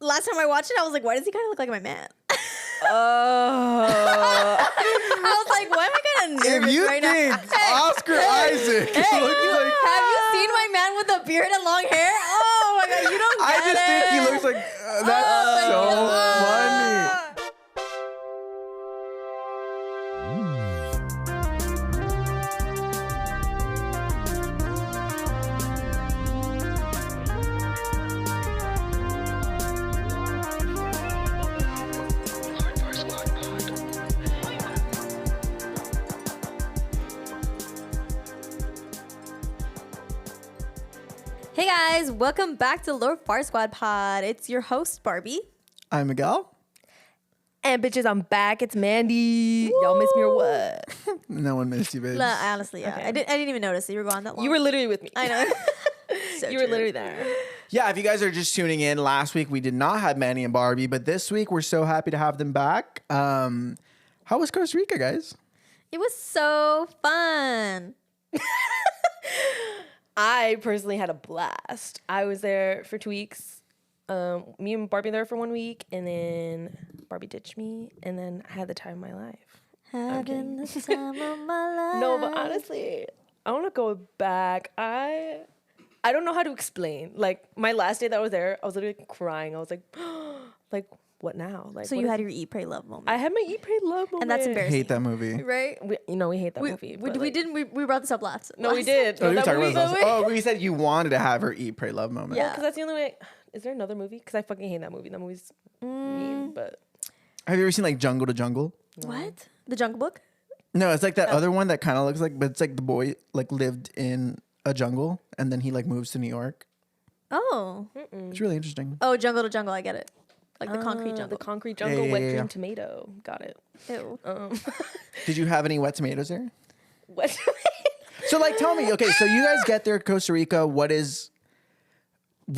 last time I watched it, I was like, why does he kind of look like my man? Oh. I was like, why am I kind of nervous If you right think now? Oscar Isaac looks like... Have you seen my man with the beard and long hair? Oh my god, you don't get it. I just think he looks like... that's so funny. Hey guys, welcome back to Lord Far Squad Pod. It's your host, Barbie. I'm Miguel. And bitches, I'm back. It's Mandy. Y'all miss me or what? No one missed you, babe. Honestly, yeah. Okay. I didn't even notice that you were gone that long. You were literally with me. I know. So You were true. literally there. Yeah, if you guys are just tuning in, last week we did not have Mandy and Barbie, but this week we're so happy to have them back. How was Costa Rica, guys? It was so fun. I personally had a blast. I was there for 2 weeks. Me and Barbie there for 1 week, and then Barbie ditched me, and then I had the time of my life. Having the time of my life. No, but honestly, I want to go back. I don't know how to explain. Like, my last day that I was there, I was literally crying. I was like, what now? Like, So what you is- had your eat, pray, love moment. I had my eat, pray, love moment. And that's embarrassing. Hate that movie. Right? We hate that movie. We but, like- didn't. We brought this up last. No, we did. Oh, No, you that talking movie- about something. Oh, we said you wanted to have her eat, pray, love moment. Yeah. Because that's the only way. Is there another movie? Because I fucking hate that movie. That movie's mean, but Have you ever seen like Jungle to Jungle? What? The Jungle Book? No, it's like that other one that kind of looks like, but it's like the boy like lived in a jungle and then he like moves to New York. Oh. It's really interesting. Oh, Jungle to Jungle. I get it. Like the concrete jungle. The concrete jungle, yeah, wet yeah. dream tomato. Got it. Ew. Did you have any wet tomatoes there? Wet So like, tell me, okay, so you guys get there, Costa Rica. We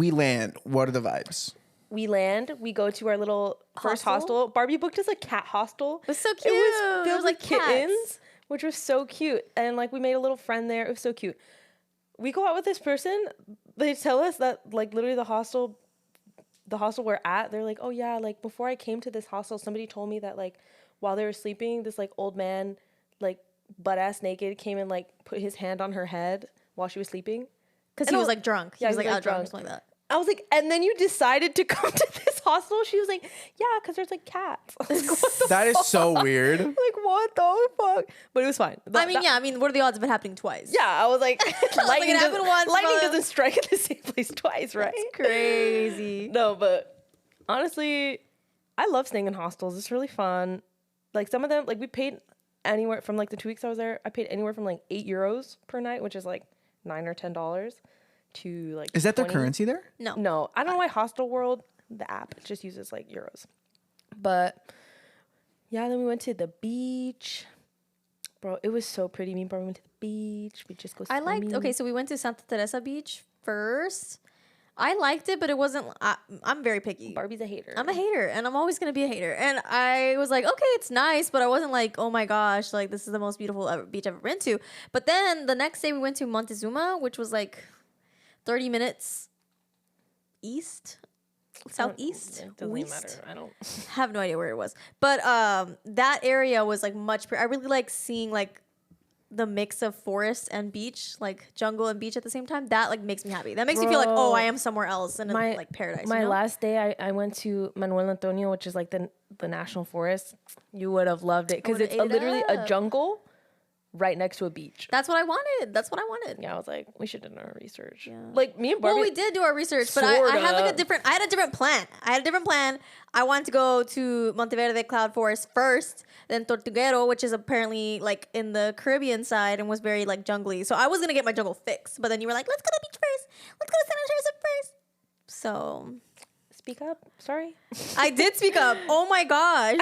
land. What are the vibes? We land. We go to our little first hostel. Barbie booked us a cat hostel. It was so cute. It was filled like with kittens, which was so cute. And like we made a little friend there. It was so cute. We go out with this person. They tell us that like literally the hostel we're at, they're like, oh yeah, like before I came to this hostel, somebody told me that like while they were sleeping, this like old man, like butt ass naked, came and like put his hand on her head while she was sleeping. Because he was like drunk. He Yeah, was he like was, out drunk or something like that. I was like, and then you decided to come to this hostel? She was like, yeah, because there's like cats. I was like, what the That is so weird. Like, what the fuck? But it was fine. I mean, yeah. I mean, what are the odds of it happening twice? Yeah, I was like, lightning, it happened once, lightning but- doesn't strike at the same place twice, right? It's crazy. No, but honestly, I love staying in hostels. It's really fun. Like some of them, like we paid anywhere from like the 2 weeks I was there, I paid anywhere from like €8 per night, which is like $9 or $10 to like. Is that their 20. currency there? No. No, I don't know why Hostel World, the app, just uses like euros. But yeah, then we went to the beach. Bro, it was so pretty. Me and Barbie went to the beach. We just go I swimming. liked. Okay, so we went to Santa Teresa Beach first. I liked it, but it wasn't. I'm very picky. Barbie's a hater. I'm a hater, and I'm always gonna be a hater. And I was like, okay, it's nice, but I wasn't like, oh my gosh, like this is the most beautiful beach I've ever been to. But then the next day we went to Montezuma, which was like 30 minutes east, southeast, It doesn't west. matter. I don't. Have no idea where it was, but that area was like much. I really like seeing like the mix of forest and beach, like jungle and beach at the same time. That like makes me happy. That makes me feel like, oh, I am somewhere else in like paradise. My you know? last day, I went to Manuel Antonio, which is like the national forest. You would have loved it because would've it's ate it literally a up. jungle right next to a beach. That's what I wanted. That's what I wanted. Yeah, I was like, we should have done our research. Yeah. Like me and Barbie. Well, we did do our research, but I had like I had a different plan. I wanted to go to Monteverde Cloud Forest first, then Tortuguero, which is apparently like in the Caribbean side and was very like jungly. So I was gonna get my jungle fixed, but then you were like, let's go to the beach first. Let's go to Santa Teresa first. So Speak up. Sorry. I did speak up. Oh my gosh.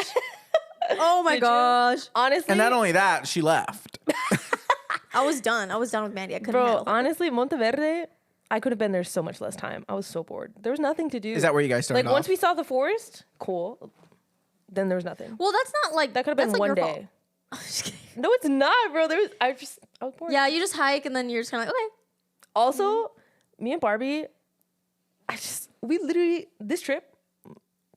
Oh my gosh. Honestly. And not only that, she left. I was done with Mandy. I couldn't handle Bro, it. honestly, Monteverde, I could have been there so much less time. I was so bored. There was nothing to do. Is that where you guys started Like, once off? we saw the forest, cool. Then there was nothing. Well, that's not like That could have been that's, like, one your day. fault. Just kidding. No, it's not, bro. I was bored. Yeah, you just hike and then you're just kind of like, okay. Also, me and Barbie, we literally, this trip,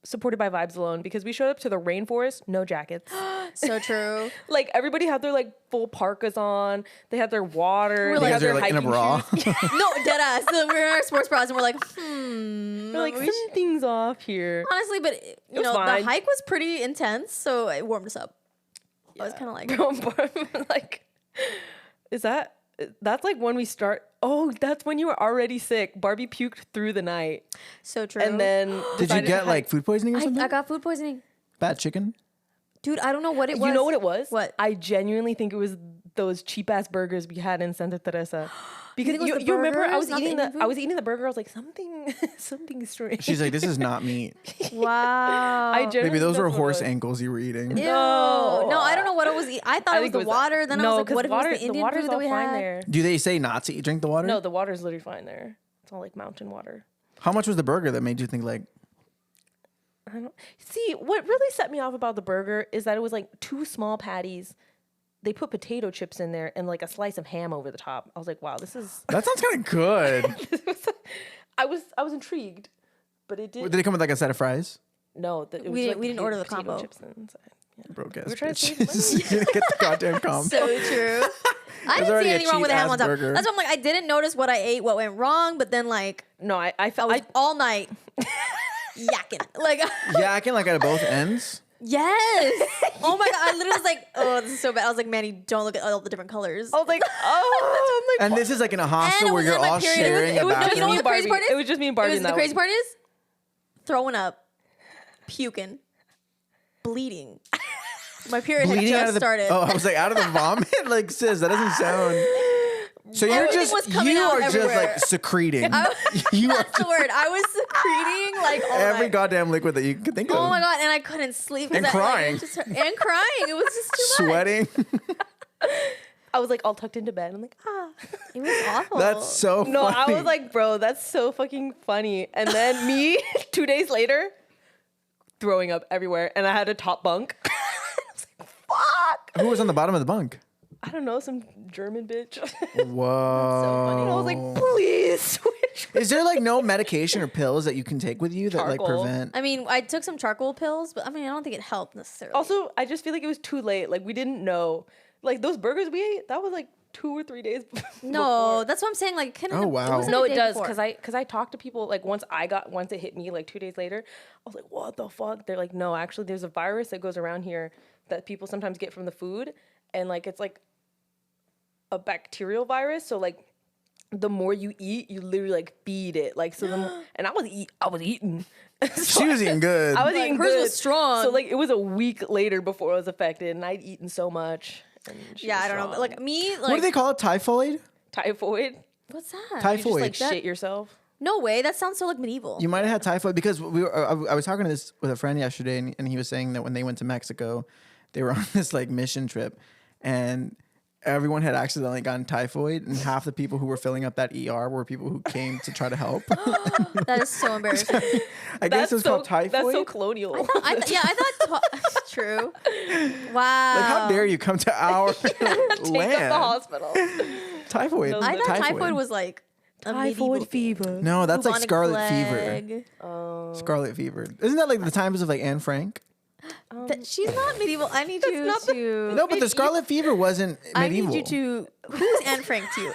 supported by vibes alone because we showed up to the rainforest, no jackets. So true. Like everybody had their like full parkas on. They had their water. We're They like- had their like in a hiking bra. shoes. No, dead ass. So we're in our sports bras and we're like, We're like, something's off here. honestly, but you was know, fine. the hike was pretty intense, so it warmed us up. I was kind of like, Like, that's like when we start. Oh, that's when you were already sick. Barbie puked through the night. so true. And then Did you decided get to like food poisoning or I something? got food poisoning. Bad chicken? Dude, I don't know what it was. You know what it was? What? I genuinely think it was those cheap ass burgers we had in Santa Teresa. Because think it was the you remember I burgers, was not the eating the Indian food? I was eating the burger. I was like something strange. She's like, this is not meat. Wow. I genuinely Maybe those think were that's what it horse was. ankles you were eating. Ew. No, I don't know what it was. I thought I it was think the it was water. Then I was like, 'cause what if water, it was the Indian water's food that all we fine had? there. Do they say not to drink the water? No, the water's literally fine there. It's all like mountain water. How much was the burger that made you think like, I don't see what really set me off about the burger is that it was like 2 small patties. They put potato chips in there and like a slice of ham over the top. I was like, wow, this is. that sounds kind of good. I was intrigued, but it did. Did it come with like a set of fries? No, it was We like didn't order the potato combo. chips inside. Yeah. Broke ass We're trying to bitches. save You didn't get the goddamn combo. So true. I didn't already see a anything wrong with the ham cheap-ass on top. burger. That's why I'm like, I didn't notice what I ate, what went wrong, but then like No, I I felt was all night yakking. Like Yeah, I can like out of both ends. yes. Oh my god, I literally was like, oh, this is so bad. I was like, Manny, don't look at all the different colors. I was like, oh, I'm like, And this is like in a And hostel it where was you're in my all period. sharing It a was just- bathroom. you know what the crazy Barbie. part is? It was just me and Barbie. It was, in the that crazy one. part is throwing up, puking, bleeding. My period had Bleeding just out of the started. Oh, I was like out of the vomit? Like sis, that doesn't sound. So you're Everything just was coming you out are just everywhere. like secreting. You are That's the word. I was secreting like all every night. goddamn liquid that you can think of. Oh my god, and I couldn't sleep. 'cause And I, crying. Like, it just hurt- and crying. It was just too much. Sweating. I was like all tucked into bed. I'm like, It was awful. That's so no, funny. I was like, bro, that's so fucking funny. And then me, 2 days later, throwing up everywhere, and I had a top bunk. I was like, fuck. Who was on the bottom of the bunk? I don't know, some German bitch. Whoa. And I was like, please switch. Is there like no medication or pills that you can take with you that like Charcoal. prevent? I mean, I took some charcoal pills, but I mean, I don't think it helped necessarily. Also, I just feel like it was too late. Like we didn't know. Like those burgers we ate, that was like 2 or 3 days before. no, that's what I'm saying. Like, Oh, wow. No, it does because I talked to people like once it hit me like 2 days later, I was like, what the fuck? They're like, no, actually, there's a virus that goes around here that people sometimes get from the food, and like it's like a bacterial virus. So like the more you eat, you literally like feed it. Like so, and I was eating. So She was eating good. I was Like, eating hers good. was strong. So like it was a week later before I was affected, and I'd eaten so much. And she Yeah, was I don't know. strong. But like me, like What do they call it? Typhoid? typhoid. what's that? You just Typhoid. like shit yourself. No way. That sounds so like medieval. You might have had typhoid because I was talking to this with a friend yesterday, and he was saying that when they went to Mexico, they were on this like mission trip, and everyone had accidentally gotten typhoid, and half the people who were filling up that ER were people who came to try to help. That is so embarrassing. I guess it's called typhoid. That's so colonial. I thought true. Wow. Like, how dare you come to our Take up land? the hospital. Typhoid. I thought typhoid was like a medieval fever. No, that's like bubonic scarlet fever. plague. Scarlet fever. Isn't that like the times of like Anne Frank? She's not medieval. I need you not to. No, but the scarlet fever wasn't I medieval. need you to. Who's Anne Frank to you?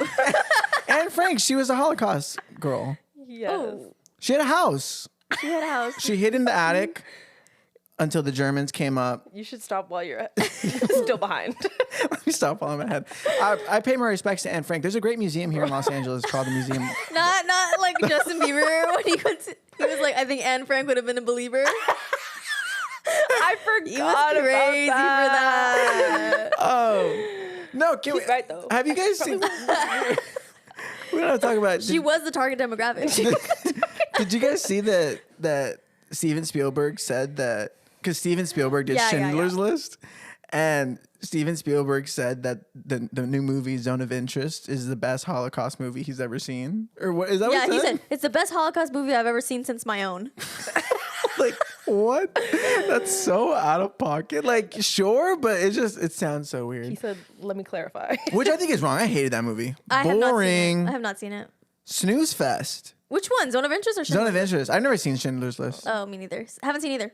Anne Frank, she was a Holocaust girl. Yes. Oh, She had a house. she had a house. She hid in the attic until the Germans came up. You should stop while you're still behind. Let me stop while I'm ahead. I pay my respects to Anne Frank. There's a great museum here in Los Angeles called the Museum. Not like Justin Bieber when he was like, I think Anne Frank would have been a believer. I He forgot was crazy about that. for that. Oh no! Can we, He's right, though. Have you guys seen? We don't talk about. She was the target demographic. Did you guys see that Steven Spielberg said that because Steven Spielberg did Yeah, yeah, Schindler's yeah. List, and Steven Spielberg said that the new movie Zone of Interest is the best Holocaust movie he's ever seen, or what is that? Yeah, what he said it's the best Holocaust movie I've ever seen since my own. Like what? That's so out of pocket. Like sure, but it sounds so He weird. said, "Let me clarify." Which I think is wrong. I hated that movie. I have not seen it. Boring. I have not seen it. Snooze Fest. Which one? Zone of Interest or Schindler's Zone of Interest. I've never seen Schindler's List. Oh, me neither. Haven't seen either.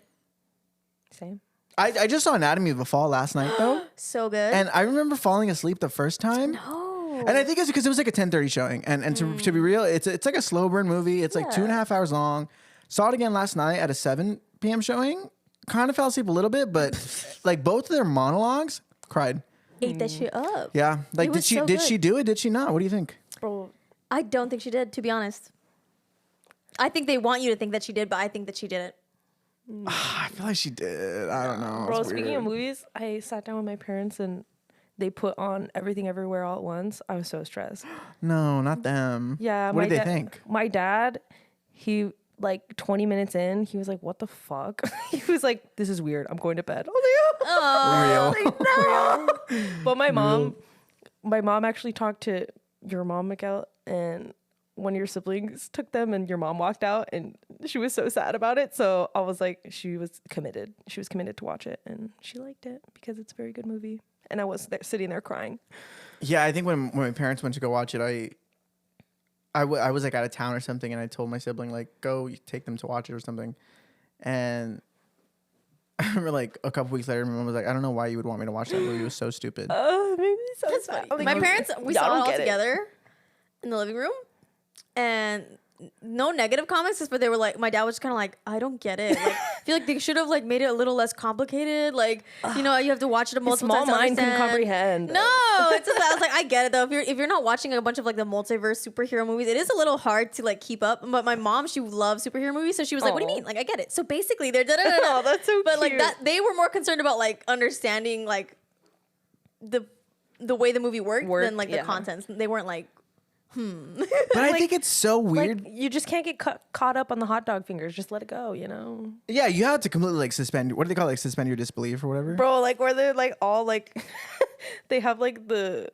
Same. I just saw Anatomy of a Fall last night though. So good. And I remember falling asleep the first time. No. And I think it's because it was like a 10:30 showing. And to be real, it's like a slow burn movie. It's like 2.5 hours long. Saw it again last night at a 7 p.m. showing. Kind of fell asleep a little bit, but like both of their monologues, cried. Ate that shit up. Yeah. Like It did was she so did good. she do it? Did she not? What do you think? Bro, I don't think she did, to be honest. I think they want you to think that she did, but I think that she didn't. I feel like she did. I don't know. bro, It's speaking weird. of movies, I sat down with my parents and they put on Everything Everywhere All at Once. I was so stressed. No, not them. Yeah. What my did they da- think? My dad, he like 20 minutes in, he was like, "What the fuck?" He was like, "This is weird. I'm going to bed." I was like, Oh, Real. no. But my mom actually talked to your mom, Miguel, and one of your siblings took them and your mom walked out and she was so sad about it. So I was like, she was committed. She was committed to watch it and she liked it because it's a very good movie. And I was there, sitting there crying. Yeah, I think when my parents went to go watch it, I was like out of town or something, and I told my sibling like, go take them to watch it or something. And I remember like a couple weeks later, my mom was like, I don't know why you would want me to watch that movie. It was so stupid. Maybe so that's sad. funny. I'm like, My you- parents, we y'all saw it don't all get together in the living room. And no negative comments, just but they were like, my dad was just kind of like, I don't get it. Like, I feel like they should have like made it a little less complicated. Like, you know, you have to watch it His multiple small times to mind couldn't understand. comprehend. No, it's just, I was like, I get it though. If you're not watching a bunch of like the multiverse superhero movies, it is a little hard to like keep up. But my mom, she loves superhero movies, so she was like, "What do you Aw. mean? Like, I get it." So basically, they're Oh, that's so But like cute. that, they were more concerned about like understanding like the way the movie worked than like the yeah. contents. They weren't like, But I think it's so weird. Like, you just can't get caught up on the hot dog fingers. Just let it go, you know? Yeah, you have to completely like suspend. What do they call it? Like suspend your disbelief or whatever? Bro, like where they're like all like, they have like the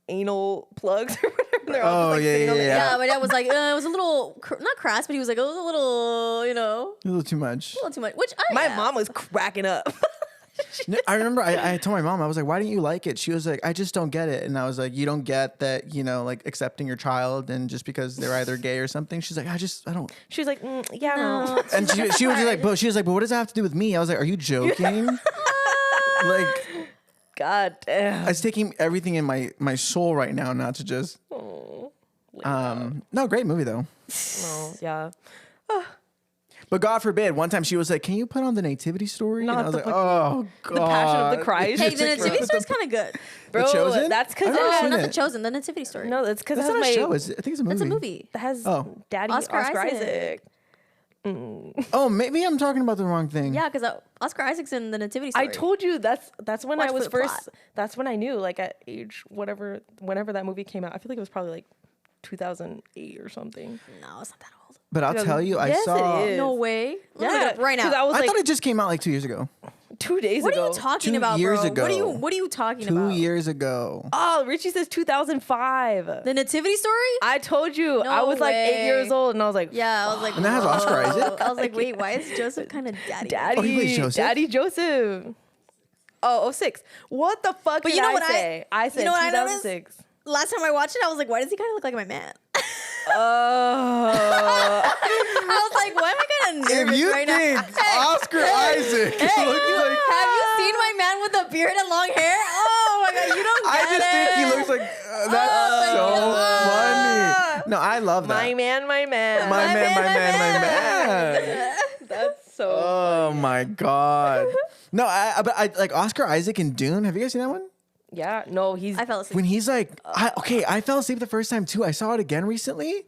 anal plugs or whatever. And they're all Oh, just, like, yeah, sitting on yeah, the- yeah. yeah. My dad was like, it was a little not crass, but he was like, it was a little, you know, A little too much. a little too much. Which I My mom was cracking up. No, I remember I told my mom, I was like, why didn't you like it? She was like, I just don't get it. And I was like, you don't get that, you know, like accepting your child and just because they're either gay or something. She's like, I don't. She was like, yeah, no. No. And she was just like, but what does that have to do with me? I was like, are you joking? Like, God damn. it's taking everything in my soul right now not to just. No, great movie though. No, yeah. But God forbid, one time she was like, can you put on the nativity story? Not and I was the like, fucking- oh God. The Passion of the Christ. Hey, the nativity story is kind of good. Bro, Chosen? that's because I've never No, seen not it. the Chosen. The nativity story. no, that's because That's it not has a my show. I think it's a movie. That's a movie. that has Oh. Daddy Oscar Oscar Isaac. Isaac. Oh, maybe I'm talking about the wrong thing. Yeah, because Oscar Isaac's in the nativity story. I told you that's when Watch I was for the first. plot. That's when I knew, like at age whenever that movie came out. I feel like it was probably like 2008 or something. No, it's not that old. But I'll tell you, I Yes, it saw. is. No way. Let me look Yeah, it up right 'cause now. I was I like thought it just came out like 2 years ago. 2 days What ago. are you talking 2 about, years bro? ago. What are you talking 2 about? years ago. Oh, Richie says 2005. The nativity story? I told you. No I was like 8 way. years old, and I was like, Yeah, I was like, And that has Oscar whoa. Isaac? I was like, wait, why is Joseph kind of daddy? Daddy, Oh, he plays Joseph? Daddy Joseph. Oh, 06. What the fuck But did you know I what say? I said you know what I noticed? 2006. Last time I watched it, I was like, why does he kind of look like my man? Oh. I was like, why am I kind of If nervous you right think now? Oscar Isaac looks like. Have you seen my man with a beard and long hair? Oh my god, you don't get I just think he it. looks like. That's my so God. funny. No, I love that. My man, my man. My man. That's so. Oh my God. No, but I like Oscar Isaac in Dune. Have you guys seen that one? Yeah, no, he's. I fell asleep. When he's like, I fell asleep the first time too. I saw it again recently.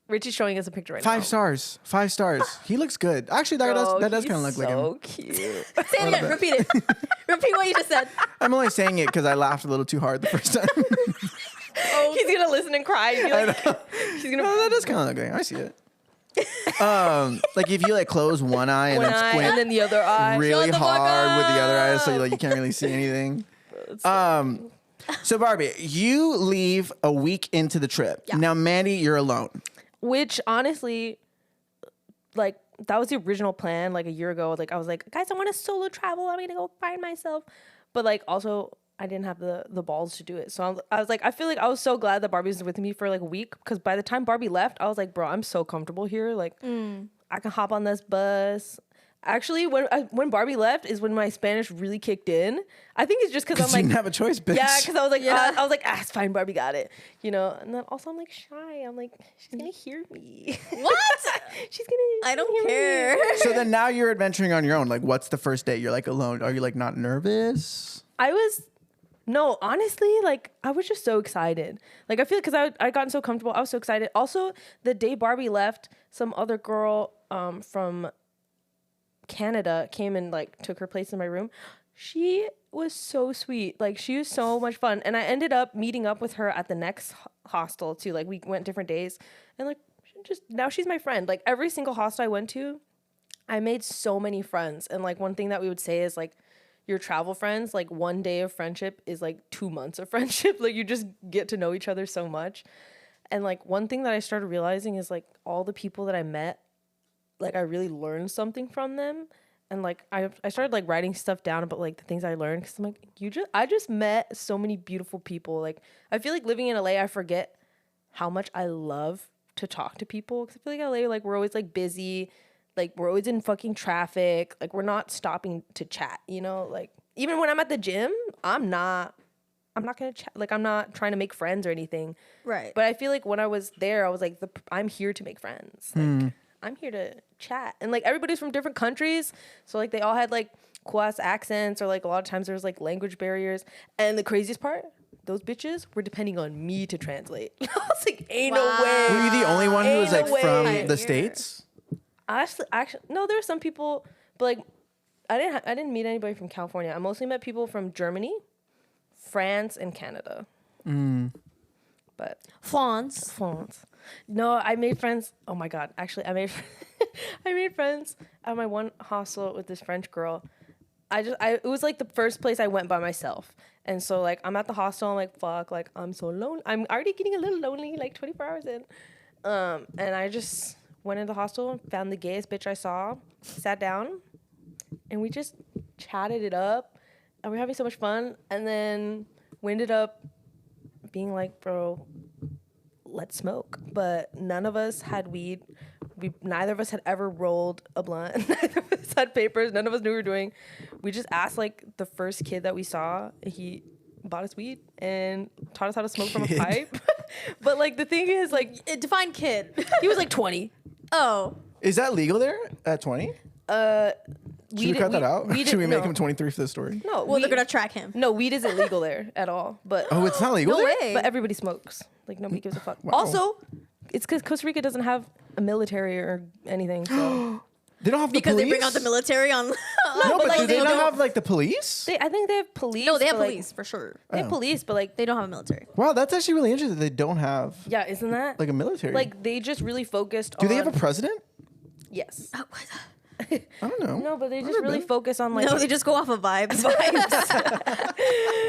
Richie's showing us a picture right 5 now. stars. 5 stars. He looks good. Actually, that does kind of look like him. so cute. Say it again. Repeat it. Repeat what you just said. I'm only saying it because I laughed a little too hard the first time. He's gonna listen and cry. And be like, she's gonna. No, that does kind of look like. I see it. Like if you like close one eye and One then eye squint and then the other eye. really Shut the fuck hard with the other eye, so up. you can't really see anything. So Barbie, you leave a week into the trip. Yeah. Now, Mandy, you're alone. Which honestly, like that was the original plan. Like a year ago, like I was like, guys, I want to solo travel. I'm gonna go find myself. But like also, I didn't have the balls to do it. So I was like, I feel like I was so glad that Barbie was with me for like a week, because by the time Barbie left, I was like, bro, I'm so comfortable here. Like, I can hop on this bus. Actually, when Barbie left is when my Spanish really kicked in. I think it's just because I'm like, you didn't have a choice, bitch. yeah, because I was like, I was like, it's fine, Barbie got it, you know. And then also I'm like shy. I'm like, she's gonna hear me. What? She's gonna. I don't care. So then now you're adventuring on your own. Like, what's the first date? You're like alone. Are you like not nervous? No, honestly, like I was just so excited. Like I feel because I gotten so comfortable. I was so excited. Also, the day Barbie left, some other girl from Canada came and like took her place in my room. She was so sweet. Like she was so much fun. And I ended up meeting up with her at the next hostel too. Like we went different days, and like now she's my friend. Like every single hostel I went to, I made so many friends. And like one thing that we would say is like, your travel friends, like one day of friendship is like 2 months of friendship. Like you just get to know each other so much. And like one thing that I started realizing is like all the people that I met, like I really learned something from them. And like I started like writing stuff down about like the things I learned, because I'm like, I just met so many beautiful people. Like I feel like living in LA, I forget how much I love to talk to people, because I feel like LA, like we're always like busy, like we're always in fucking traffic, like we're not stopping to chat, you know. Like even when I'm at the gym, I'm not gonna chat. Like I'm not trying to make friends or anything, Right. but I feel like when I was there, I was like, I'm here to make friends. Like I'm here to chat. And like everybody's from different countries, so like they all had like cool ass accents, or like a lot of times there was like language barriers. And the craziest part, those bitches were depending on me to translate. I was like, ain't no way. Were you the only one who was like Ain't no from way. the States? Actually, no. There were some people, but like, I didn't meet anybody from California. I mostly met people from Germany, France, and Canada. But France. no, I made friends. Oh my god! Actually, I made friends at my one hostel with this French girl. It was like the first place I went by myself, and so like I'm at the hostel. I'm like, fuck, like I'm so lonely. I'm already getting a little lonely. Like 24 hours in, and I just went into the hostel, found the gayest bitch I saw, sat down, and we just chatted it up, and we were having so much fun. And then we ended up being like, bro, let's smoke. But none of us had weed. Neither of us had ever rolled a blunt. Neither of us had papers. None of us knew what we were doing. We just asked like the first kid that we saw. He bought us weed and taught us how to smoke from a pipe. But like the thing is, like, Define kid. he was like 20. Oh. Is that legal there at 20? Should we cut that out? Should we make him 23 for the story? No, Well, they're gonna track him. No, weed isn't legal there at all. But Oh, it's not legal No there? way. but everybody smokes. Like nobody gives a fuck. Wow. Also, it's because Costa Rica doesn't have a military or anything. So They don't have the Because police? they bring out the military on. No, but like, do they not don't- have like the police? I think they have police. No, they have but, like, police for sure. They have police, but like They don't have a military. Wow, that's actually really interesting that they don't have yeah, isn't that like a military. like they just really focused do on. they have a president? Yes. Oh, what? I don't know. No, but they I've just never really been. focus on like No, they just go off of vibes.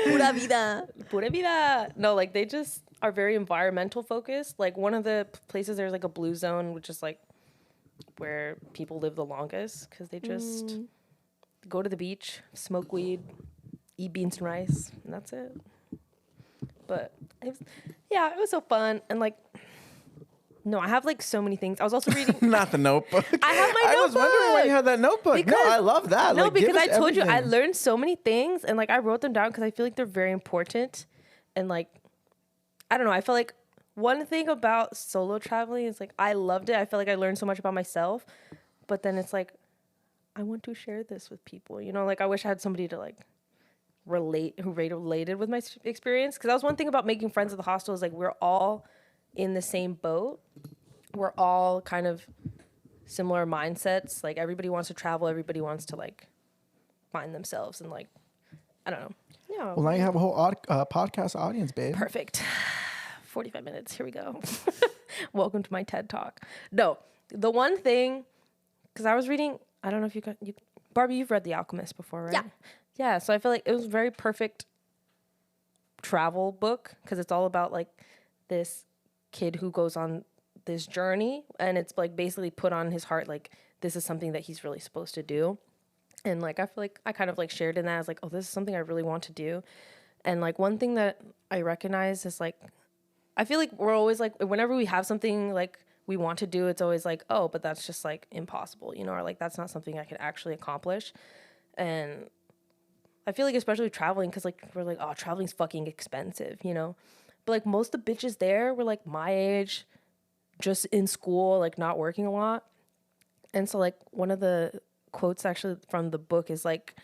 Pura vida. Pura vida. No, like they just are very environmental focused. Like one of the places there's like a blue zone, which is like where people live the longest, because they just go to the beach, smoke weed, eat beans and rice, and that's it. But it was so fun. And like, no, I have like so many things. I was also reading. Not the notebook. I have my I was wondering why you had that notebook. No, Because- I love that. No, Like, give because I us told you I everything. learned so many things, and like I wrote them down because I feel like they're very important. And like, I don't know, I feel like one thing about solo traveling is like I loved it. I feel like I learned so much about myself, but then it's like I want to share this with people. You know, like I wish I had somebody to like related with my experience. Because that was one thing about making friends at the hostel is like we're all in the same boat. We're all kind of similar mindsets. Like everybody wants to travel. Everybody wants to like find themselves and like, I don't know. Yeah. Well, now you have a whole podcast audience, babe. Perfect. 45 minutes. Here we go. Welcome to my TED Talk. No, the one thing, because I was reading, I don't know if Barbie, you've read The Alchemist before, right? Yeah. Yeah. So I feel like it was a very perfect travel book because it's all about like this kid who goes on this journey, and it's like basically put on his heart like this is something that he's really supposed to do. And like I feel like I kind of like shared in that as like, oh, this is something I really want to do. And like one thing that I recognize is like, I feel like we're always like, whenever we have something like we want to do, it's always like, oh, but that's just like impossible, you know, or like that's not something I could actually accomplish. And I feel like especially traveling, because like we're like, oh, traveling's fucking expensive, you know. But like most of the bitches there were like my age, just in school, like not working a lot. And so like one of the quotes actually from the book is like,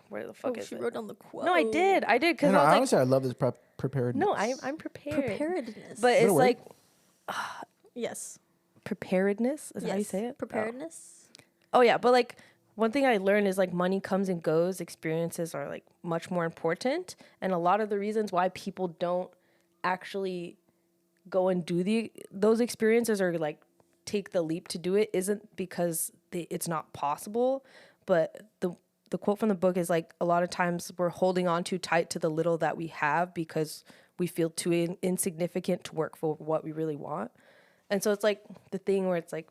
where the fuck is she it? wrote down the quote. No, I did because I was honestly, I love this preparedness. no, I'm prepared. Preparedness. But it's like yes, preparedness is how you say it. Preparedness. Oh yeah, but like one thing I learned is like money comes and goes. Experiences are like much more important, and a lot of the reasons why people don't actually go and do those experiences or like take the leap to do it isn't because it's not possible, but the quote from the book is like a lot of times we're holding on too tight to the little that we have because we feel too insignificant to work for what we really want. And so it's like the thing where it's like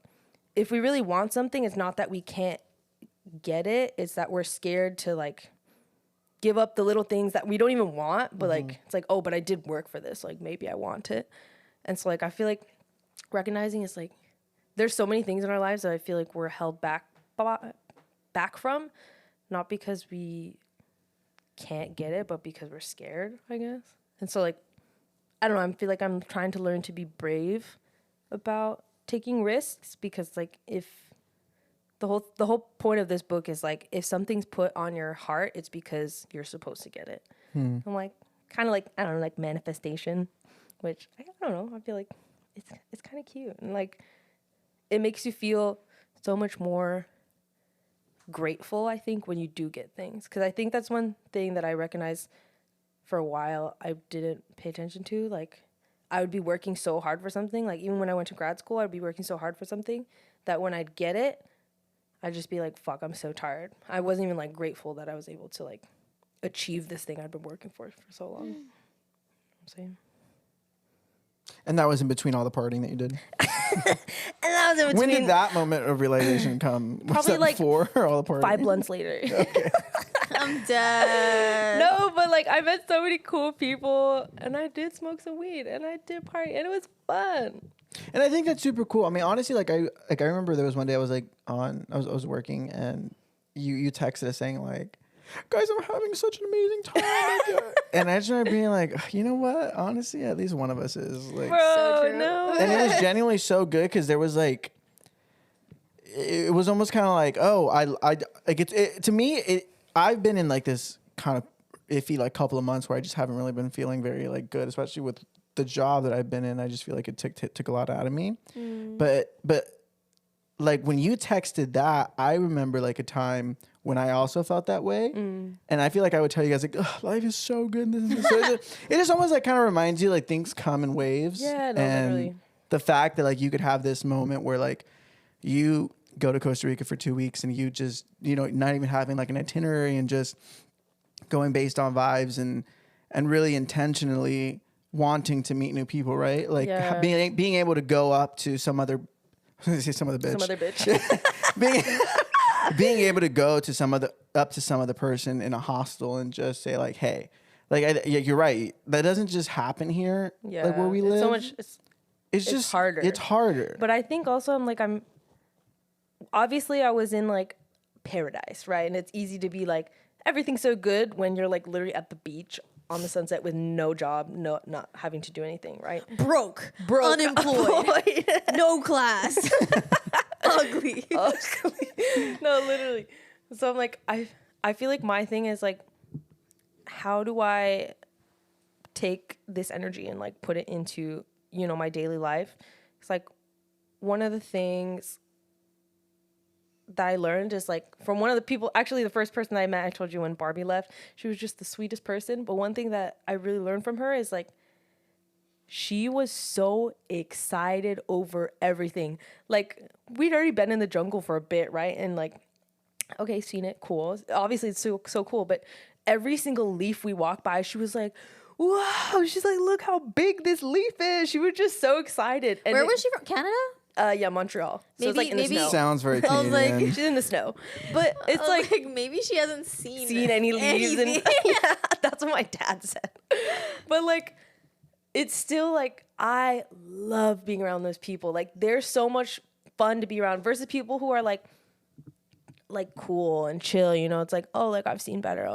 if we really want something, it's not that we can't get it, it's that we're scared to like give up the little things that we don't even want, but like it's like, oh, but I did work for this, like maybe I want it. And so like I feel like recognizing is like there's so many things in our lives that I feel like we're held back from, not because we can't get it, but because we're scared, I guess. And so like I don't know, I feel like I'm trying to learn to be brave about taking risks, because like if the whole point of this book is like if something's put on your heart, it's because you're supposed to get it. I'm like kind of like I don't know, like manifestation, which I don't know, I feel like it's kind of cute, and like it makes you feel so much more grateful, I think, when you do get things, because I think that's one thing that I recognized for a while I didn't pay attention to. Like I would be working so hard for something, like even when I went to grad school, I'd be working so hard for something that when I'd get it, I'd just be like, fuck, I'm so tired. I wasn't even like grateful that I was able to like achieve this thing I'd been working for so long. I'm saying. And that was in between all the partying that you did. And that was in between. When did that moment of realization come? Was Probably that like before or all the partying? 5 blunts later. Okay. I'm dead. No, but like I met so many cool people, and I did smoke some weed, and I did party, and it was fun. And I think that's super cool. I mean, honestly, like I remember there was one day I was like I was working, and you texted us saying like, guys, I'm having such an amazing time. And I just remember being like, you know what? Honestly, at least one of us is like, Bro, so true. no. and it was genuinely so good because there was like, it was almost kind of like, oh, I like it to me. I've been in like this kind of iffy like couple of months where I just haven't really been feeling very like good, especially with the job that I've been in. I just feel like it took a lot out of me. But like when you texted that, I remember like a time when I also felt that way. And I feel like I would tell you guys like, life is so good. So it just almost like kind of reminds you like things come in waves. Yeah, no, and literally. the fact that like you could have this moment where like you go to Costa Rica for 2 weeks and you just, you know, not even having like an itinerary and just going based on vibes and really intentionally wanting to meet new people, right? Like being able to go up to some other bitch. Some other bitch. being able to go to some other person in a hostel and just say like, hey, like you're right. That doesn't just happen here. Yeah, like where we live. So much. It's just harder. It's harder. But I think also I'm obviously I was in like paradise, right? And it's easy to be like everything's so good when you're like literally at the beach on the sunset with no job, not having to do anything, right? Broke. Unemployed. No class. Ugly. No, literally. So I'm like, I feel like my thing is like, how do I take this energy and like put it into, you know, my daily life? It's like one of the things that I learned is like from one of the people, actually the first person that I met, I told you when Barbie left, she was just the sweetest person. But one thing that I really learned from her is like, she was so excited over everything. Like we'd already been in the jungle for a bit, right? And like, okay, seen it, cool. Obviously it's so cool, but every single leaf we walked by, she was like, wow. She's like, look how big this leaf is. She was just so excited. And where was she from? Canada? Yeah, Montreal. So it's like in the snow. Sounds very I was Canadian. like, she's in the snow. But it's like maybe she hasn't seen any leaves. And, yeah, That's what my dad said. But like, it's still like, I love being around those people. Like, they're so much fun to be around versus people who are like cool and chill, you know? It's like, oh, like I've seen better.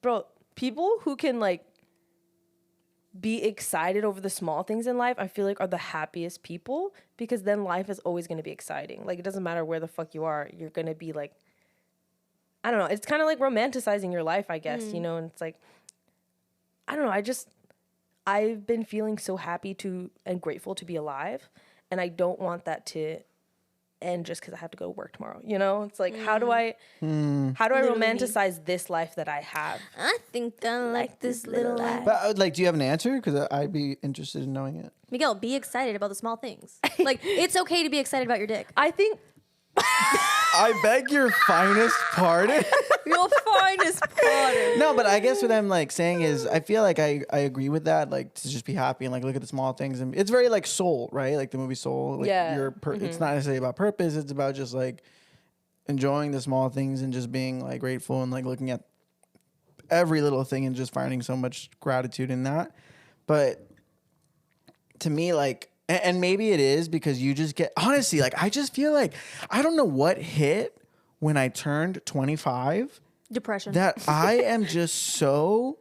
Bro, people who can like be excited over the small things in life, I feel like are the happiest people, because then life is always going to be exciting. Like, it doesn't matter where the fuck you are. You're going to be like, I don't know. It's kind of like romanticizing your life, I guess, you know? And it's like, I don't know. I've been feeling so happy and grateful to be alive. And I don't want that to end just because I have to go to work tomorrow. You know, it's like, how do I romanticize this life that I have? I think I like this little life. But like, do you have an answer? Because I'd be interested in knowing it. Miguel, be excited about the small things. Like, it's okay to be excited about your dick. I think. I beg your finest pardon. Your finest pardon. No, but I guess what I'm like saying is, I feel like I agree with that. Like, to just be happy and like look at the small things, and it's very like Soul, right? Like the movie Soul. Like, yeah. It's not necessarily about purpose. It's about just like enjoying the small things and just being like grateful and like looking at every little thing and just finding so much gratitude in that. But to me, like. And maybe it is because you just get, honestly, like, I just feel like, I don't know what hit when I turned 25. Depression. That I am just so,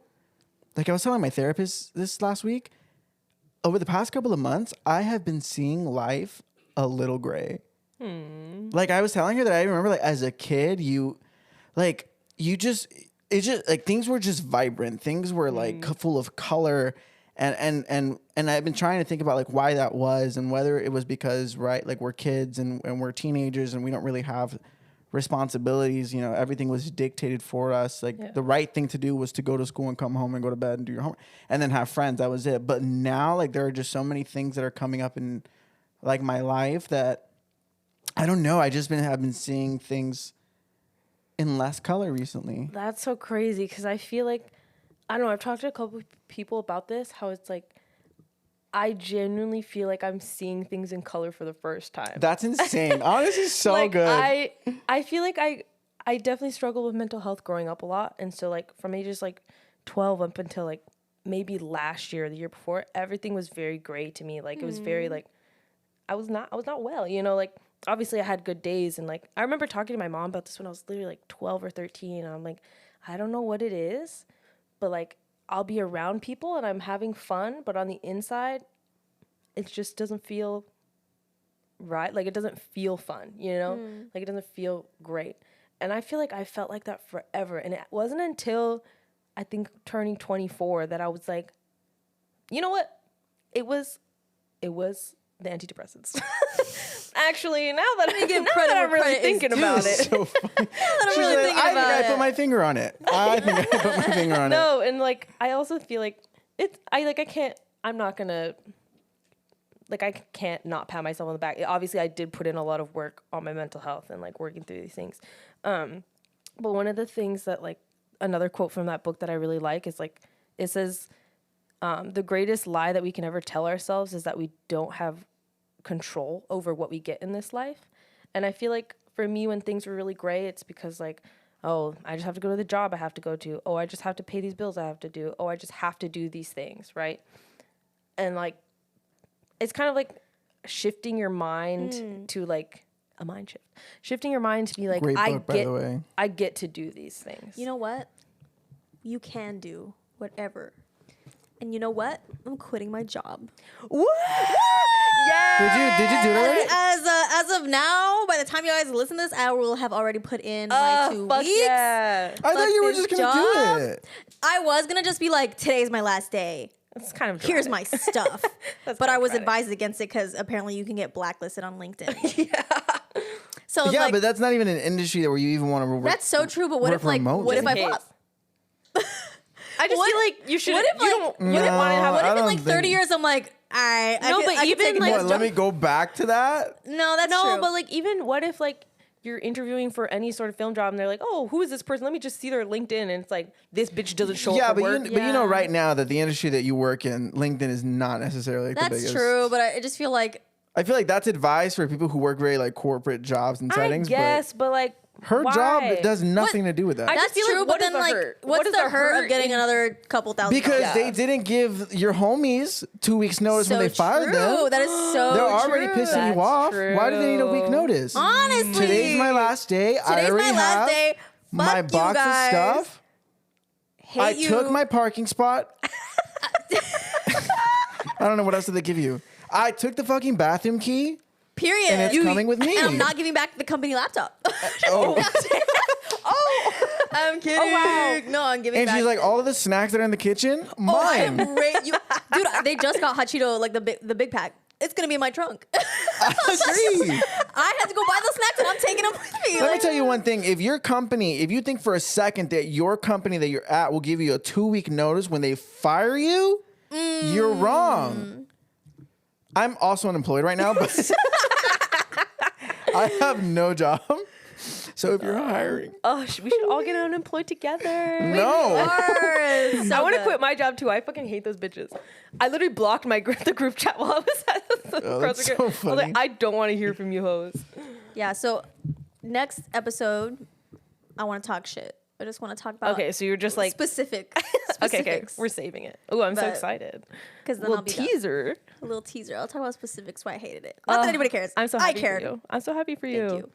like I was telling my therapist this last week, over the past couple of months, I have been seeing life a little gray. Like I was telling her that I remember like as a kid, it just like things were just vibrant. Things were like full of color. And I've been trying to think about like why that was, and whether it was because, right, like we're kids and we're teenagers and we don't really have responsibilities. You know, everything was dictated for us. Like the right thing to do was to go to school and come home and go to bed and do your homework and then have friends. That was it. But now like there are just so many things that are coming up in like my life that I don't know. I just have been seeing things in less color recently. That's so crazy because I feel like, I don't know, I've talked to a couple people about this, how it's like, I genuinely feel like I'm seeing things in color for the first time. That's insane. Honestly, so like, good. I feel like I definitely struggled with mental health growing up a lot. And so like from ages like 12 up until like maybe last year or the year before, everything was very gray to me. Like it was very like, I was not well, you know, like obviously I had good days. And like, I remember talking to my mom about this when I was literally like 12 or 13. And I'm like, I don't know what it is, but like, I'll be around people and I'm having fun, but on the inside, it just doesn't feel right. Like it doesn't feel fun, you know? Like it doesn't feel great. And I feel like I felt like that forever. And it wasn't until I think turning 24 that I was like, you know what? It was the antidepressants. Actually, now that I'm really thinking about it. So funny. I put my finger on it. I think I put my finger on it. No, and like I also feel like I can't not pat myself on the back. Obviously I did put in a lot of work on my mental health and like working through these things. But one of the things that like another quote from that book that I really like is like, it says, the greatest lie that we can ever tell ourselves is that we don't have control over what we get in this life. And I feel like for me, when things were really gray, it's because like, oh, I just have to go to the job I have to go to. Oh, I just have to pay these bills I have to do. Oh, I just have to do these things, right? And like, it's kind of like shifting your mind to like a mind shift. Shifting your mind to be like, Great book, by the way. I get to do these things. You know what? You can do whatever. And you know what? I'm quitting my job. What? Yeah. Did you do it already? As of now, by the time you guys listen to this, I will have already put in my 2 weeks. Yeah. I thought you were just gonna do it. I was gonna just be like, today's my last day. That's kind of Here's my dramatic. stuff. But I was dramatic. advised against it because apparently you can get blacklisted on LinkedIn. Yeah. So Yeah, like, but that's not even an industry where you even want to work. that's so true. But what work if like remotely. what if I Just in flop? I just feel like you should. What if you like don't want to have. what I if in don't like 30 think- years I'm like, all right, No, but I could even, take a like, What, next let job. me go back to that? No, that's No, true. but like even what if like you're interviewing for any sort of film job and they're like, oh, who is this person? Let me just see their LinkedIn, and it's like this bitch doesn't show Yeah, up for but work. you know right now that the industry that you work in, LinkedIn is not necessarily the that's biggest. true. But I just feel like I feel like that's advice for people who work very like corporate jobs and I settings. guess, but like Her Why? job does nothing to do with that. I That's just feel true, like, but what then is the like, hurt? what's What is the the hurt hurt of getting in- another couple thousand? Because dollars? they didn't give your homies 2 weeks notice when they fired them. That is so They're already true. pissing you off. Why do they need a week notice? Honestly, Today's my last day. I Today's already my last have day. Fuck my you box guys. of stuff. Hate I you. took my parking spot. I don't know what else did they give you. I took the fucking bathroom key. Period. And it's coming with me. And I'm not giving back the company laptop. Oh. I'm kidding. Oh, wow. No, I'm giving And back. she's like, all of the snacks that are in the kitchen, oh, I am mine. dude, they just got hot Cheeto, like the big pack. It's gonna be in my trunk. I agree. I had to go buy those snacks and I'm taking them with me. Let me tell you one thing. If your company, if you think for a second that your company that you're at will give you a 2-week notice when they fire you, you're wrong. I'm also unemployed right now, but I have no job. So if you're hiring, Oh, we should all get unemployed together. no. I want to quit my job too. I fucking hate those bitches. I literally blocked the group chat while I was at the Oh, that's Costa Rica. so I was funny. like, I don't want to hear from you hoes. Yeah, so next episode, I want to talk shit. I just want to talk about Okay, so you're just like, specific. okay, specifics. we're saving it. Oh, I'm so But- excited. Because then Little I'll be done. teaser. A little teaser. I'll talk about specifics why I hated it. Not that anybody cares. I'm so I happy cared. for you. I'm so happy for you. Thank you.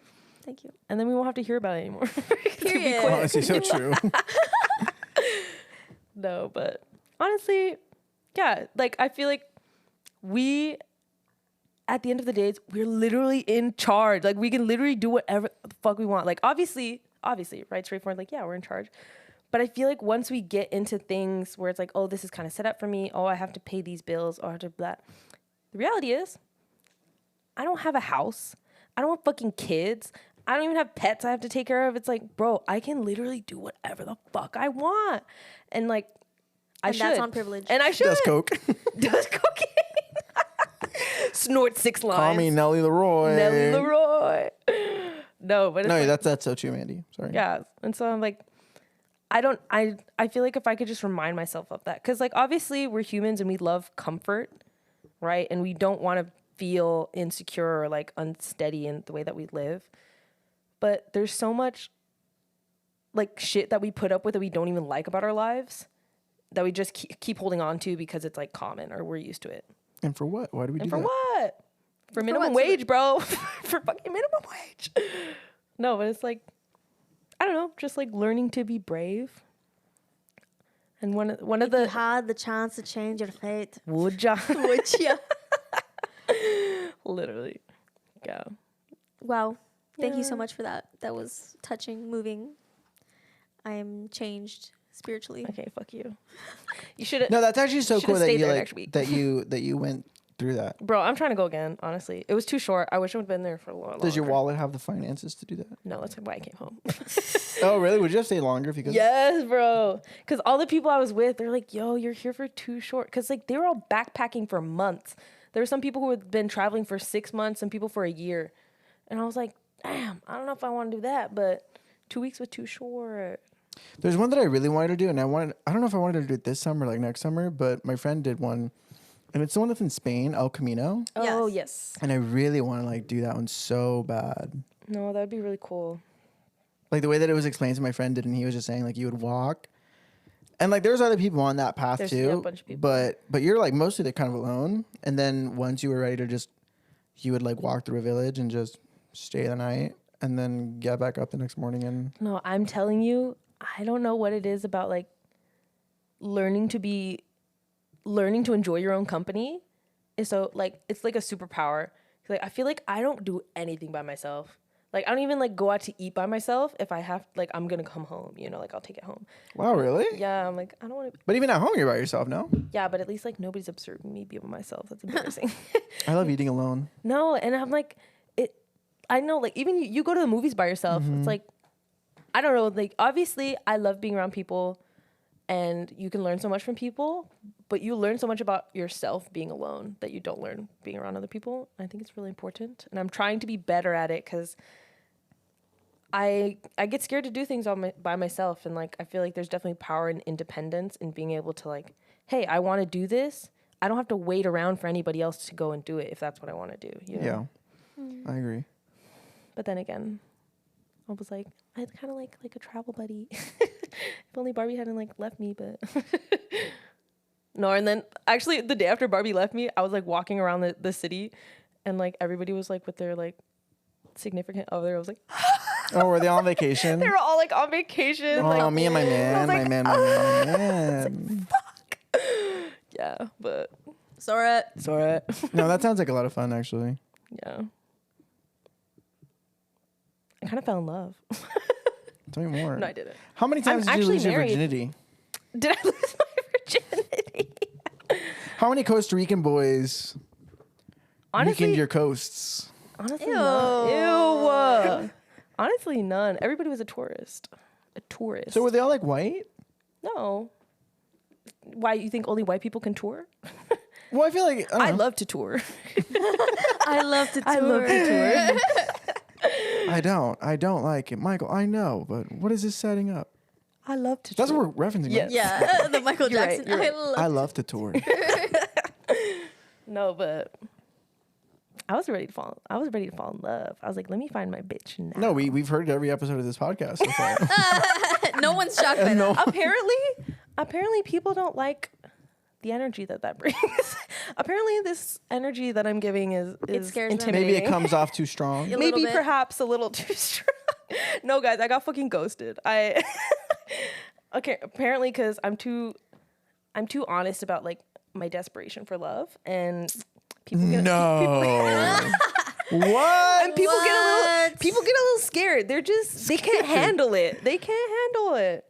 Thank you. And then we won't have to hear about it anymore. Period. Honestly, so true. No, but honestly, yeah, like I feel like we, at the end of the day, we're literally in charge. Like we can literally do whatever the fuck we want. Like obviously, right? Straightforward. Like, yeah, we're in charge. But I feel like once we get into things where it's like, oh, this is kind of set up for me. Oh, I have to pay these bills. Or I have to that. The reality is, I don't have a house. I don't have fucking kids. I don't even have pets I have to take care of. It's like, bro, I can literally do whatever the fuck I want. And like, I And should. that's on privilege. And I should. Does coke. Does cocaine. Snort 6 lines. Call me Nelly Leroy. Nelly Leroy. No, but it's No, like, that's so true, Mandy. Sorry. yeah. And so I'm like, I feel like if I could just remind myself of that. Because like, obviously we're humans and we love comfort, right? And we don't want to feel insecure or like unsteady in the way that we live. But there's so much like shit that we put up with that we don't even like about our lives that we just keep holding on to because it's like common or we're used to it. And for what? Why do we do And for that? what? For minimum what? wage, bro. For fucking minimum wage. No, but it's like, I don't know, just like learning to be brave. And one of if the you had the chance to change your fate, would ya? would you? Literally. Yeah. Wow. Thank you so much for that. That was touching, moving. I am changed spiritually. Okay, fuck you. You should have. No, that's actually so Should've cool that stayed you there like next week. that you went through that. Bro, I'm trying to go again, honestly. It was too short. I wish I would have been there for a lot Does your longer. wallet have the finances to do that? No, that's why I came home. Oh, really? Would you have stayed longer if you could? Yes, bro. Because all the people I was with, they're like, yo, you're here for too short. Because like they were all backpacking for months. There were some people who had been traveling for 6 months, some people for a year. And I was like, damn, I don't know if I want to do that, but 2 weeks was too short. There's one that I really wanted to do, and I don't know if I wanted to do it this summer, like next summer, but my friend did one, and it's the one that's in Spain, El Camino. Oh, yes. And I really want to like do that one so bad. No, that'd be really cool. Like the way that it was explained to my friend did, and he was just saying like you would walk, and like there's other people on that path There's too. a bunch of people. But you're like mostly kind of alone, and then once you were ready to just, you would like walk through a village and just stay the night, and then get back up the next morning and. No, I'm telling you, I don't know what it is about like learning to enjoy your own company is so like it's like a superpower. Like I feel like I don't do anything by myself. Like I don't even like go out to eat by myself. If I have like I'm gonna come home, you know, like I'll take it home. Wow, really? Yeah, I'm like I don't want to. But even at home, you're by yourself, no? Yeah, but at least like nobody's observing me be by myself. That's embarrassing. I love eating alone. No, and I'm like it. I know, like even you go to the movies by yourself. It's like I don't know. Like obviously, I love being around people, and you can learn so much from people. But you learn so much about yourself being alone that you don't learn being around other people. I think it's really important, and I'm trying to be better at it because I get scared to do things by myself, and like I feel like there's definitely power in independence and being able to like, hey, I want to do this. I don't have to wait around for anybody else to go and do it if that's what I want to do. You know? Yeah, I agree. But then again, I was like, I'd kind of like a travel buddy. If only Barbie hadn't like left me, but no. And then actually the day after Barbie left me, I was like walking around the city, and like everybody was like with their like significant other. I was like, Oh, were they on vacation? they were all like on vacation. Oh, like, me and my man, like, my man. yeah, but Sorry. it's all right. No, that sounds like a lot of fun, actually. Yeah. I kind of fell in love. Tell me more. No, I didn't. How many times did you actually lose your married. virginity? Did I lose my virginity? How many Costa Rican boys Honestly, weakened your coasts? honestly, Ew. none. Ew. Honestly, none. Everybody was a tourist. A tourist. So were they all like white? No. Why, you think only white people can tour? Well, I feel like I know. love to tour. I love to tour. I love to tour. I don't like it, Michael. I know, but what is this setting up? I love to That's tour. what we're referencing. Yeah. right? Yeah, the Michael You're right, Jackson. you're right. I love to tour. No, but I was ready to fall in love. I was like, let me find my bitch now. No, we've heard every episode of this podcast so far. No one's shocked by No. that. Apparently people don't like the energy that brings. Apparently this energy that I'm giving is scares them. intimidating. Maybe it comes off too strong. A little Maybe bit. perhaps a little too strong. No, guys, I got fucking ghosted. Okay, apparently because I'm too honest about like my desperation for love, and people get No. What? and people get a little scared. They can't handle it. They can't handle it.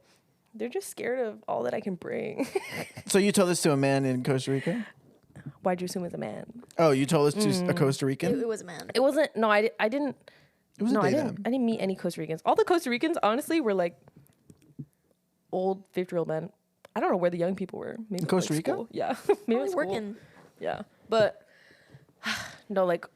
They're just scared of all that I can bring. So you told this to a man in Costa Rica? Why'd you assume it was a man? Oh, you told this to a Costa Rican? It was a man. It wasn't. No, I didn't. It was a No, they I them. didn't meet any Costa Ricans. All the Costa Ricans, honestly, were like old 50-year-old men. I don't know where the young people were. Maybe In Costa like Rica? school. Yeah, maybe Probably school. working. Yeah, but no, like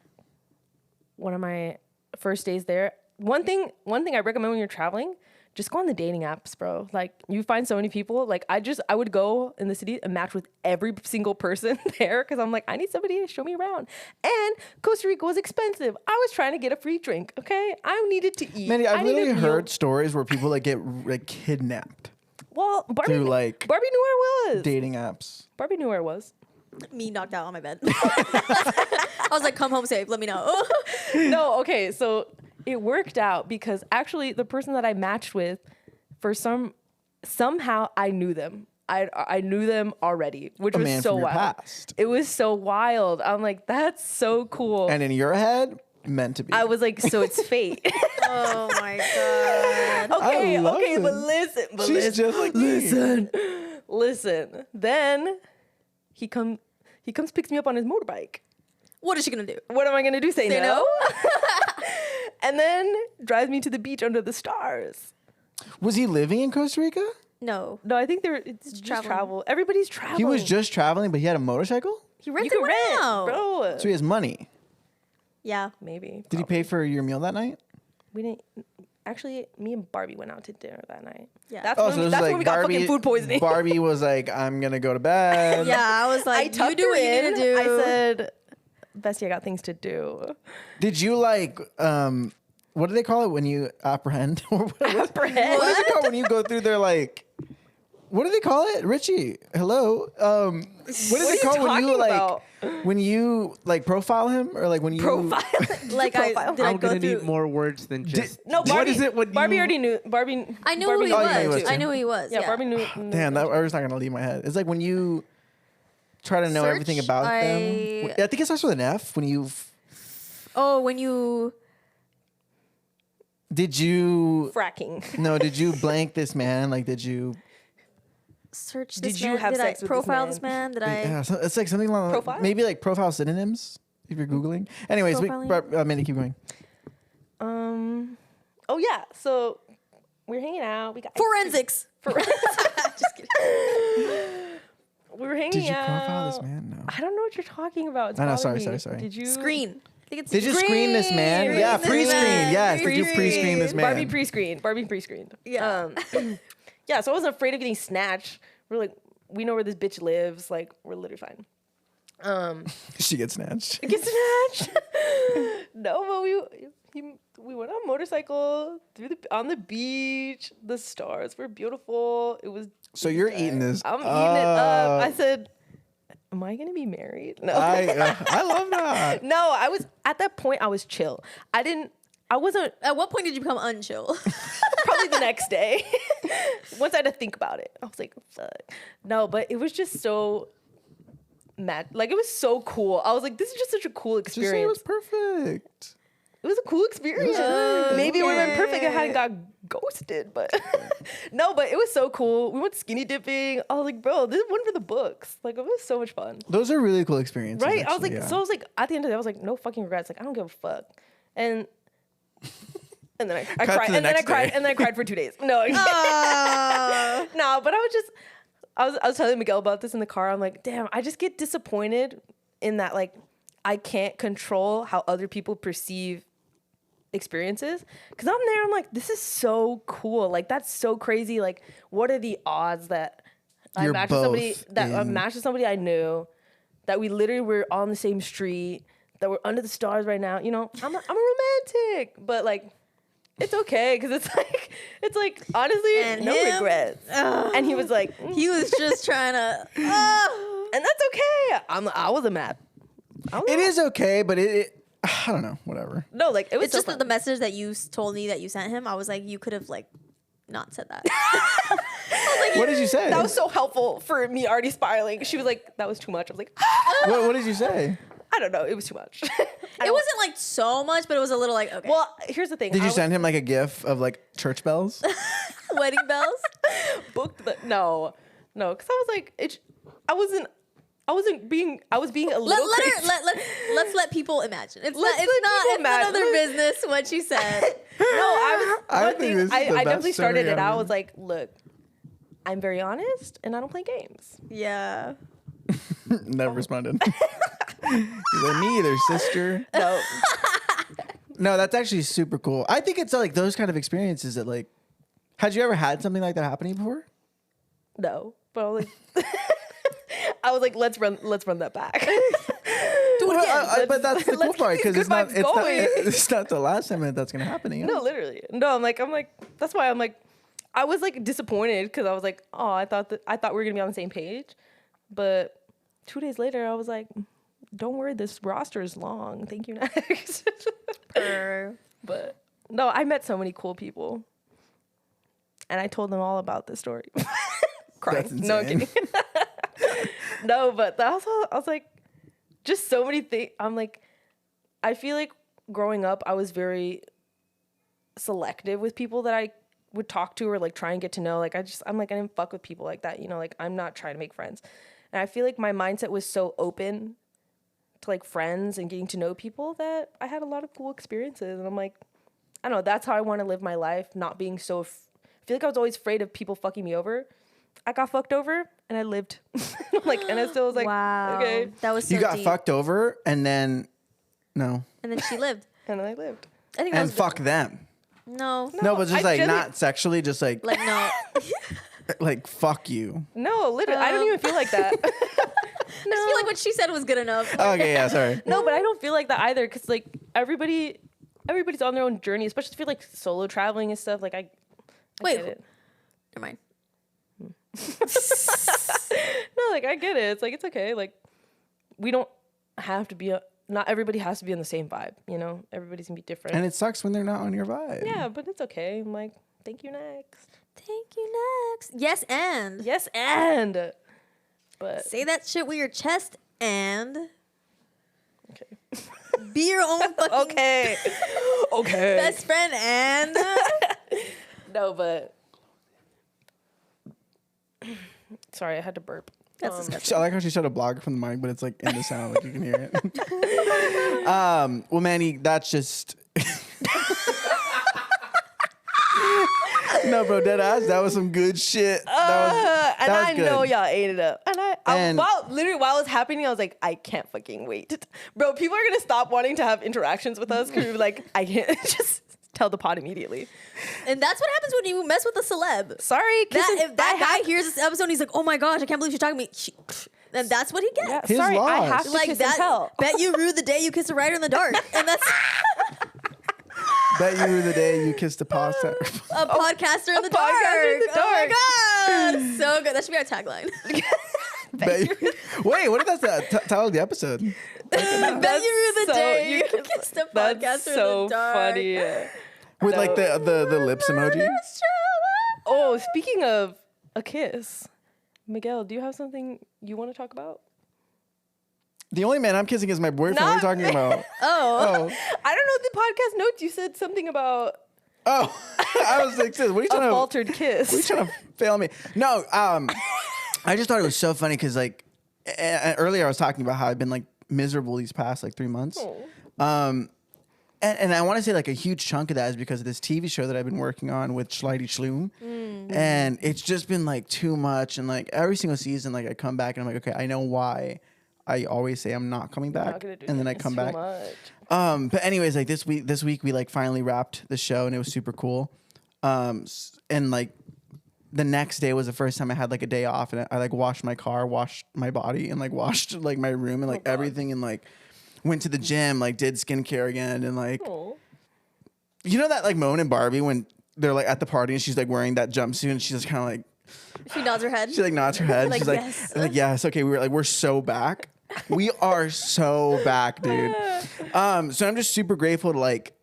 one of my first days there. One thing I recommend when you're traveling, just go on the dating apps, bro. Like you find so many people. Like I would go in the city and match with every single person there because I'm like, I need somebody to show me around. And Costa Rica was expensive. I was trying to get a free drink. Okay, I needed to eat. Mandy, I've I needed literally a meal. heard stories where people like get like kidnapped Well, Barbie through like knew where I was. dating apps. Barbie knew where I was. Me knocked out on my bed. I was like, come home safe. Let me know. No, okay, so it worked out because actually the person that I matched with, somehow I knew them. I knew them already, which A was man so from your wild. past. It was so wild. I'm like, that's so cool. And in your head, meant to be. I was like, so it's fate. Oh my god. Okay, I love okay, it. but listen, She's just like me. listen. Then he comes picks me up on his motorbike. What is she gonna do? What am I gonna do? Say Say no? no? And then drives me to the beach under the stars. Was he living in Costa Rica? No. No, I think it's just traveling. travel. Everybody's traveling. He was just traveling, but he had a motorcycle? He you rented can one rent, out. bro. So he has money. Yeah. Maybe. Did he pay for your meal that night? We didn't. Actually, me and Barbie went out to dinner that night. Yeah. That's Oh, when, so it was that's like when we got fucking food poisoning. Barbie was like, I'm going to go to bed. Yeah, I was I like, you tucked do her what you need in. to do. I said, Bestie, I got things to do. Did you like, what do they call it when you apprehend? What is Apprehend? it called when you go through their like, what do they call it? Richie, hello. What is What are it you called when you talking like, about? when you like profile him or like when you Profile. like Profile. did I I'm go gonna through? need more words than just. No, Barbie. What is it when Barbie you- already knew. Barbie. I knew Barbie who he Oh, you knew was. it I too. knew who he was. Yeah, Barbie knew. Damn, that was not gonna leave my head. It's like when you try to know Search, everything about them. I think it starts with an F. When you Oh, when you did you fracking. no? Did you blank this man? Like, did you? search Did this you man, have did sex I with this profile man? this man? Did I? Yeah, so it's like something along Profile? maybe like profile synonyms if you're googling. Anyways, Profiling? Mandy, keep going. Oh yeah. So we're hanging out. We got Forensics. Just kidding. We were hanging Did you out. profile this man? No. I don't know what you're talking about. It's I know, bothering sorry, me. sorry. Did you Screen. I think it's Did you screen this man? Screen Yeah, this pre-screen. man. Yes, did you pre-screen this man? Barbie pre-screened. Barbie pre-screened. Yeah. Yeah. So I wasn't afraid of getting snatched. We're like, we know where this bitch lives. Like, we're literally fine. She gets snatched. Get snatched. No, but We went on a motorcycle on the beach. The stars were beautiful. It was. So you're eating this. I'm eating it up. I said, "Am I gonna be married?" No. I love that. No, I was at that point. I was chill. I wasn't. At what point did you become unchill? Probably the next day. Once I had to think about it, I was like, "Fuck." No, but it was just so mad. Like, it was so cool. I was like, "This is just such a cool experience." Just say it was perfect. It was a cool experience. Maybe it would have been perfect if I hadn't got ghosted, but no, but it was so cool. We went skinny dipping. I was like, bro, this is one for the books. Like, it was so much fun. Those are really cool experiences. Right? Actually, I was like, so I was like, at the end of the day, I was like, no fucking regrets. Like, I don't give a fuck. And then I cried. And then I cried. And then I cried for 2 days. No. No, but I was telling Miguel about this in the car. I'm like, damn, I just get disappointed in that, like, I can't control how other people perceive experiences. Because I'm there, I'm like, this is so cool. Like, that's so crazy. Like, what are the odds that I matched with somebody I knew, that we literally were on the same street, that we're under the stars right now? You know, I'm a romantic, but like, it's okay, because it's like honestly, and no regrets. And he was like, he was just trying to, and that's okay. I wasn't mad. It is okay, but it I don't know, whatever. No, like, it was. It's just that the message that you told me that you sent him, I was like, you could have like not said that. What did you say? That was so helpful for me already spiraling. She was like, that was too much. I was like, what did you say? I don't know. It was too much. It wasn't like so much, but it was a little like, okay. Well, here's the thing. Did you send him like a gif of like church bells? Wedding bells? Booked the no, because I was like, I was being a little crazy. Let's let people imagine. It's none of their business what you said. No, I definitely started it. Ever. I was like, look, I'm very honest, and I don't play games. Yeah. Never responded. He's like, me either, sister. No. No, that's actually super cool. I think it's like those kind of experiences that, like, had you ever had something like that happening before? No, but I was like, let's run that back. But that's the cool part, because it's not the last time that's gonna happen. You know? No, literally. No, I'm like, that's why I'm like, I was like disappointed, because I was like, oh, I thought we were gonna be on the same page, but 2 days later, I was like, don't worry, this roster is long. Thank you, next. But no, I met so many cool people, and I told them all about this story. Crying. That's insane. No, I'm kidding. No, but that was all, I was like, just so many things. I'm like, I feel like growing up, I was very selective with people that I would talk to or like try and get to know. Like, I'm like, I didn't fuck with people like that. You know, like, I'm not trying to make friends. And I feel like my mindset was so open to like friends and getting to know people that I had a lot of cool experiences. And I'm like, I don't know, that's how I want to live my life, not being so, I feel like I was always afraid of people fucking me over. I got fucked over and I lived. Like, and I still was like, wow, okay. That was so you got deep. fucked over and then, no. And then she lived. And then I lived. I think that And was fuck them. No, But just like not sexually, just like no. like fuck you. No, literally, I don't even feel like that. I just feel like what she said was good enough. Okay, yeah, sorry. No, but I don't feel like that either, because like everybody's on their own journey, especially if you're like solo traveling and stuff. Like I Wait, get it. Never mind. No, like I get it. It's like, it's okay. Like, we don't have to be not everybody has to be on the same vibe, you know? Everybody's gonna be different. And it sucks when they're not on your vibe. Yeah, but it's okay. I'm like, thank you, next. Thank you, next. Yes, and. Yes, and. But Say that shit with your chest and. okay. Be your own fucking Okay. best friend and. No, but. Sorry, I had to burp. That's disgusting. I like how she showed a blogger from the mic, but it's like in the sound, like you can hear it. Well, Mandy, that's just. No, bro, dead ass. That was some good shit. I know y'all ate it up. And literally while it was happening, I was like, I can't fucking wait. Bro, people are gonna stop wanting to have interactions with us because we're like, I can't just tell the pod immediately. And that's what happens when you mess with a celeb. Sorry, If that guy hears this episode, he's like, oh my gosh, I can't believe she's talking to me. And that's what he gets. Yeah, His sorry, I loss. have to Like kiss and that. tell. Bet you rue the day you kiss a writer in the dark. And that's. Bet you rue the day you kissed a pasta. A podcaster in the dark. Podcaster in the dark. Oh my god, so good. That should be our tagline. Wait, what if that's the title of the episode? Bet you rue the day you kissed a podcaster That's in so the dark. funny. With like the lips emoji. Oh, speaking of a kiss, Miguel, do you have something you want to talk about? The only man I'm kissing is my boyfriend. What are you talking about? Oh. I don't know the podcast notes. You said something about Oh, I was like, sis, what are you a trying to? faltered kiss. What are you trying to fail me? No, I just thought it was so funny because like earlier I was talking about how I've been like miserable these past like 3 months. And I want to say like a huge chunk of that is because of this TV show that I've been working on with Schleidi Schloom. And it's just been like too much. And like every single season, like I come back and I'm like, okay, I know why I always say I'm not coming back. And then I come back. But anyways, like this week we like finally wrapped the show and it was super cool. And like the next day was the first time I had like a day off and I like washed my car, washed my body and like washed like my room and like everything and like went to the gym, like did skincare again and like, you know that like moment in Barbie when they're like at the party and she's like wearing that jumpsuit and she's just kind of like, she nods her head. She like nods her head. Like, she's like, yes. like, yes, okay, we're so back. We are so back, dude. So I'm just super grateful to like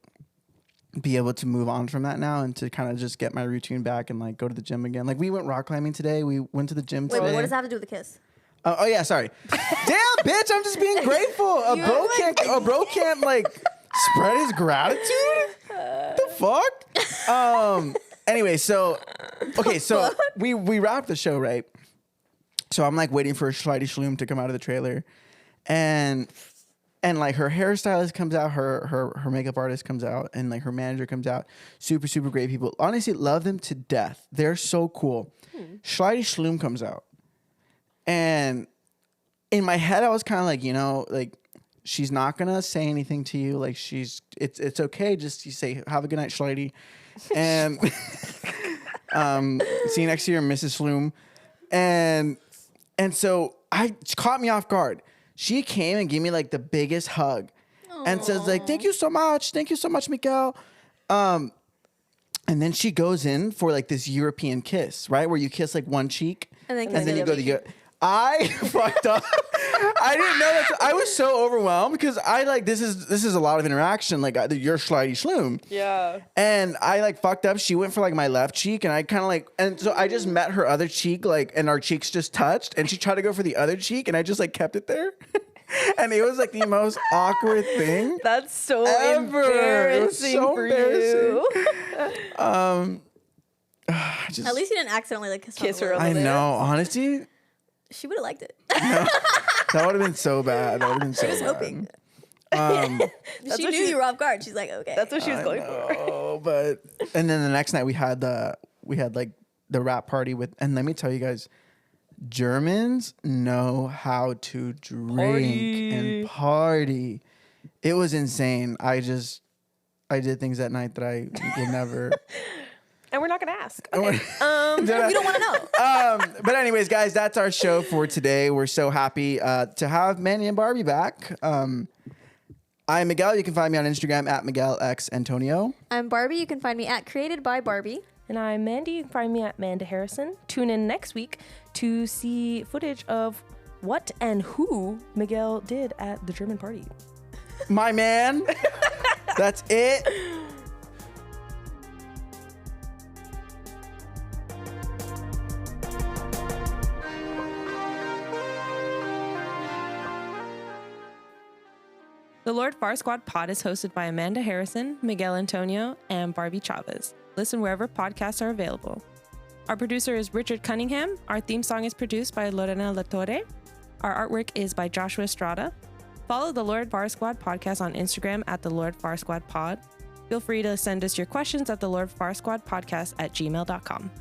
be able to move on from that now and to kind of just get my routine back and like go to the gym again. Like we went rock climbing today. We went to the gym today. Wait, what does that have to do with the kiss? Oh yeah, sorry. Damn, bitch, I'm just being grateful. A bro can't like spread his gratitude. The fuck? Anyway, so we wrapped the show, right? So I'm like waiting for Schleidi Schloom to come out of the trailer, and like her hairstylist comes out, her makeup artist comes out, and like her manager comes out. Super super great people. Honestly, love them to death. They're so cool. Schleidi Schloom comes out, and in my head I was kind of like, you know, like she's not gonna say anything to you. Like it's okay. Just you say have a good night, Schleidi, and see you next year, Mrs. Schloom, and so she caught me off guard. She came and gave me like the biggest hug and says like, thank you so much, Miguel. And then she goes in for like this European kiss, right? Where you kiss like one cheek and then you go to I fucked up. I didn't know that. I was so overwhelmed because I like, this is a lot of interaction. Like you're Schleidi Schloom. Yeah. And I like fucked up. She went for like my left cheek and I kind of like, and so I just met her other cheek, like, and our cheeks just touched and she tried to go for the other cheek and I just like kept it there. And it was like the most awkward thing. That's so ever. embarrassing for you. Just, At least you didn't accidentally like kiss her. I know, honestly. She would have liked it. No, that would have been so bad. That would have been so bad. I was hoping. She knew you were off guard. She's like, okay. That's what she was going for. Oh, but and then the next night we had like the rap party with, and let me tell you guys, Germans know how to drink and party. It was insane. I did things that night that I would never. And we're not going to ask. Okay. We don't want to know. But anyways, guys, that's our show for today. We're so happy to have Mandy and Barbie back. I'm Miguel. You can find me on Instagram at MiguelXAntonio. I'm Barbie. You can find me at Created by Barbie. And I'm Mandy. You can find me at Manda Harrison. Tune in next week to see footage of what and who Miguel did at the German party. My man. That's it. The Lord Far Squad pod is hosted by Amanda Harrison, Miguel Antonio, and Barbie Chavez. Listen wherever podcasts are available. Our producer is Richard Cunningham. Our theme song is produced by Lorena Latorre. Our artwork is by Joshua Estrada. Follow the Lord Far Squad podcast on Instagram at the Lord Far Squad pod. Feel free to send us your questions at the Lord Far Squad podcast at gmail.com.